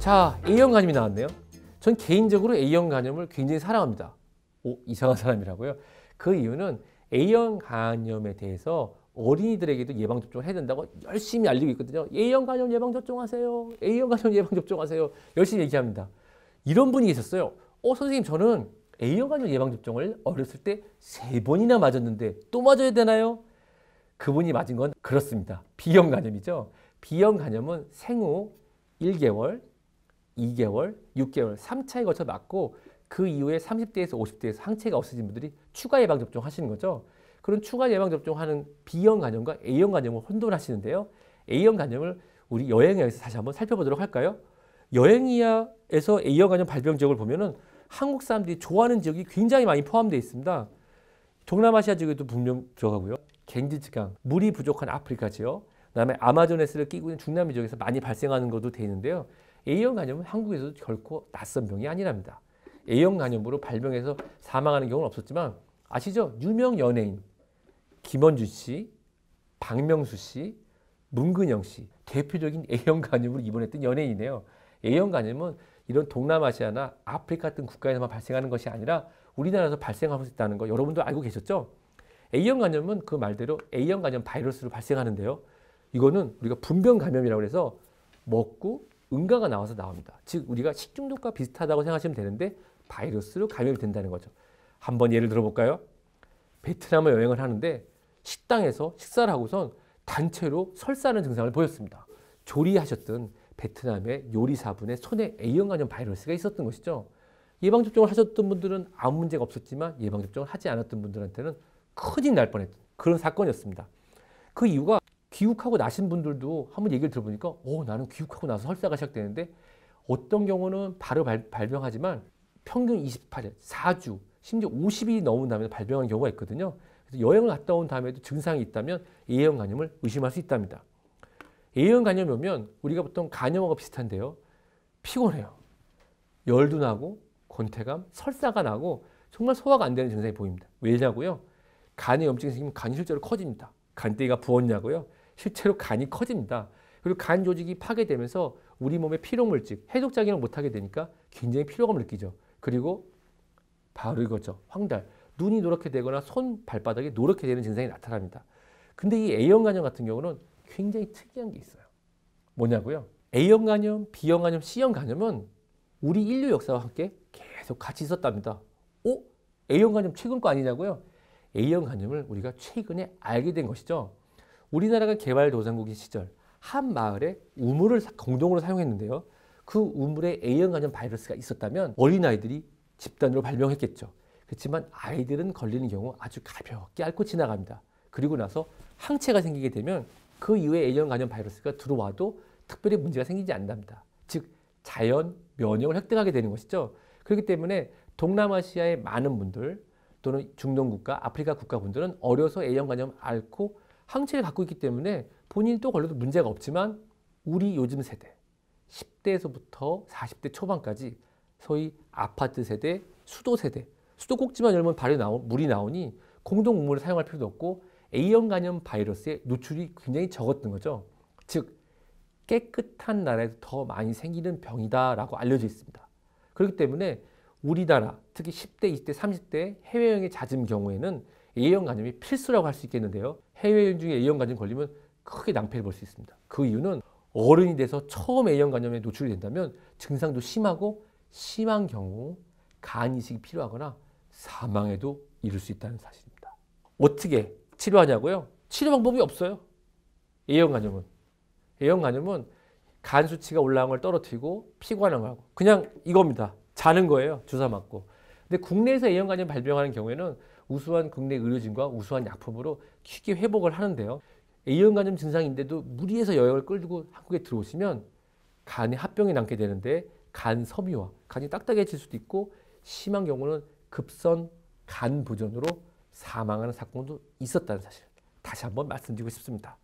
자, A형 간염이 나왔네요. 전 개인적으로 A형 간염을 굉장히 사랑합니다. 오, 이상한 사람이라고요? 그 이유는 A형 간염에 대해서 어린이들에게도 예방접종을 해야 된다고 열심히 알리고 있거든요. A형 간염 예방접종하세요. A형 간염 예방접종하세요. 열심히 얘기합니다. 이런 분이 계셨어요. 선생님, 저는 A형 간염 예방접종을 어렸을 때 3번이나 맞았는데 또 맞아야 되나요? 그분이 맞은 건 그렇습니다. B형 간염이죠. B형 간염은 생후 1개월, 2개월, 6개월, 3차에 거쳐 맞고 그 이후에 30대에서 50대에서 항체가 없어진 분들이 추가 예방접종 하시는 거죠. 그런 추가 예방접종하는 B형 간염과 A형 간염을 혼돈하시는데요. A형 간염을 우리 여행야에서 다시 한번 살펴보도록 할까요? 여행야에서 A형 간염 발병 지역을 보면은 한국 사람들이 좋아하는 지역이 굉장히 많이 포함되어 있습니다. 동남아시아 지역에도 분명 들어가고요. 겐지스강, 물이 부족한 아프리카 지역, 그다음에 아마존해스를 끼고 있는 중남미 지역에서 많이 발생하는 것도 되는데요. A형 간염은 한국에서도 결코 낯선 병이 아니랍니다. A형 간염으로 발병해서 사망하는 경우는 없었지만 아시죠? 유명 연예인 김원준 씨, 박명수 씨, 문근영 씨 대표적인 A형 간염으로 입원했던 연예인이네요. A형 간염은 이런 동남아시아나 아프리카 같은 국가에서만 발생하는 것이 아니라 우리나라에서 발생할 수 있다는 거 여러분도 알고 계셨죠? A형 간염은 그 말대로 A형 간염 바이러스로 발생하는데요. 이거는 우리가 분변 감염이라고 해서 먹고 응가가 나와서 나옵니다. 즉 우리가 식중독과 비슷하다고 생각하시면 되는데 바이러스로 감염이 된다는 거죠. 한번 예를 들어볼까요? 베트남을 여행을 하는데 식당에서 식사를 하고선 단체로 설사하는 증상을 보였습니다. 조리하셨던 베트남의 요리사분의 손에 A형 간염 바이러스가 있었던 것이죠. 예방접종을 하셨던 분들은 아무 문제가 없었지만 예방접종을 하지 않았던 분들한테는 큰일 날 뻔했던 그런 사건이었습니다. 그 이유가 귀국하고 나신 분들도 한번 얘기를 들어보니까 나는 귀국하고 나서 설사가 시작되는데 어떤 경우는 바로 발병하지만 평균 28일, 4주, 심지어 50일이 넘은 다음에 발병한 경우가 있거든요. 그래서 여행을 갔다 온 다음에도 증상이 있다면 A형 간염을 의심할 수 있답니다. A형 간염이 오면 우리가 보통 간염하고 비슷한데요. 피곤해요. 열도 나고 권태감, 설사가 나고 정말 소화가 안 되는 증상이 보입니다. 왜냐고요? 간에 염증이 생기면 간이 실제로 커집니다. 간대기가 부었냐고요? 실제로 간이 커집니다. 그리고 간 조직이 파괴되면서 우리 몸의 피로물질, 해독작용을 못하게 되니까 굉장히 피로감을 느끼죠. 그리고 바로 이거죠. 황달, 눈이 노랗게 되거나 손, 발바닥이 노랗게 되는 증상이 나타납니다. 근데 이 A형 간염 같은 경우는 굉장히 특이한 게 있어요. 뭐냐고요? A형 간염, B형 간염, C형 간염은 우리 인류 역사와 함께 계속 같이 있었답니다. A형 간염 최근 거 아니냐고요? A형 간염을 우리가 최근에 알게 된 것이죠. 우리나라가 개발도상국인 시절 한 마을에 우물을 공동으로 사용했는데요. 그 우물에 A형 간염 바이러스가 있었다면 어린아이들이 집단으로 발병했겠죠. 그렇지만 아이들은 걸리는 경우 아주 가볍게 앓고 지나갑니다. 그리고 나서 항체가 생기게 되면 그 이후에 A형 간염 바이러스가 들어와도 특별히 문제가 생기지 않는답니다. 즉 자연 면역을 획득하게 되는 것이죠. 그렇기 때문에 동남아시아의 많은 분들 또는 중동국가, 아프리카 국가분들은 어려서 A형 간염 앓고 항체를 갖고 있기 때문에 본인이 또 걸려도 문제가 없지만 우리 요즘 세대 10대에서부터 40대 초반까지 소위 아파트 세대, 수도 세대, 수도 꼭지만 열면 물이 나오니 공동 우물을 사용할 필요도 없고 A형 간염 바이러스의 노출이 굉장히 적었던 거죠. 즉 깨끗한 나라에서 더 많이 생기는 병이다라고 알려져 있습니다. 그렇기 때문에 우리나라, 특히 10대, 20대, 30대 해외여행에 잦은 경우에는 A형 간염이 필수라고 할 수 있겠는데요. 해외여행 중에 A형 간염 걸리면 크게 낭패를 볼 수 있습니다. 그 이유는 어른이 돼서 처음 A형 간염에 노출이 된다면 증상도 심하고 심한 경우 간 이식이 필요하거나 사망에도 이를 수 있다는 사실입니다. 어떻게 치료하냐고요? 치료 방법이 없어요. A형 간염은. A형 간염은 간 수치가 올라간 걸 떨어뜨리고 피관을 하고 그냥 이겁니다. 자는 거예요. 주사 맞고. 근데 국내에서 A형 간염 발병하는 경우에는 우수한 국내 의료진과 우수한 약품으로 쉽게 회복을 하는데요. A형 간염 증상인데도 무리해서 여행을 끌고 한국에 들어오시면 간에 합병이 남게 되는데 간 섬유화, 간이 딱딱해질 수도 있고 심한 경우는 급선 간 부전으로 사망하는 사건도 있었다는 사실 다시 한번 말씀드리고 싶습니다.